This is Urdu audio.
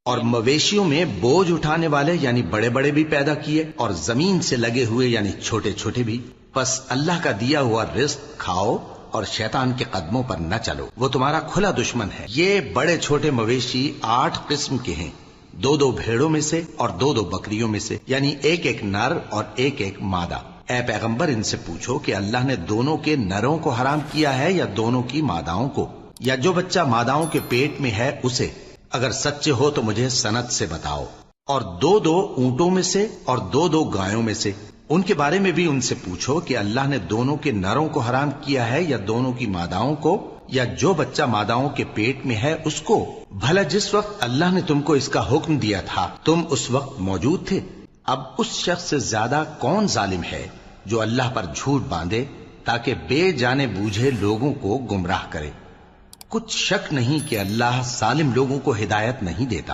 اور مویشیوں میں بوجھ اٹھانے والے یعنی بڑے بڑے بھی پیدا کیے اور زمین سے لگے ہوئے یعنی چھوٹے چھوٹے بھی. پس اللہ کا دیا ہوا رزق کھاؤ اور شیطان کے قدموں پر نہ چلو، وہ تمہارا کھلا دشمن ہے. یہ بڑے چھوٹے مویشی 8 قسم کے ہیں، 2 بھیڑوں میں سے اور 2 بکریوں میں سے، یعنی ایک نر اور ایک مادہ. اے پیغمبر ان سے پوچھو کہ اللہ نے دونوں کے نروں کو حرام کیا ہے یا دونوں کی ماداؤں کو، یا جو بچہ ماداؤں کے پیٹ میں ہے اسے؟ اگر سچے ہو تو مجھے سند سے بتاؤ. اور 2 اونٹوں میں سے اور 2 گایوں میں سے، ان کے بارے میں بھی ان سے پوچھو کہ اللہ نے دونوں کے نروں کو حرام کیا ہے یا دونوں کی ماداؤں کو، یا جو بچہ ماداؤں کے پیٹ میں ہے اس کو؟ بھلا جس وقت اللہ نے تم کو اس کا حکم دیا تھا تم اس وقت موجود تھے؟ اب اس شخص سے زیادہ کون ظالم ہے جو اللہ پر جھوٹ باندھے تاکہ بے جانے بوجھے لوگوں کو گمراہ کرے؟ کچھ شک نہیں کہ اللہ ظالم لوگوں کو ہدایت نہیں دیتا.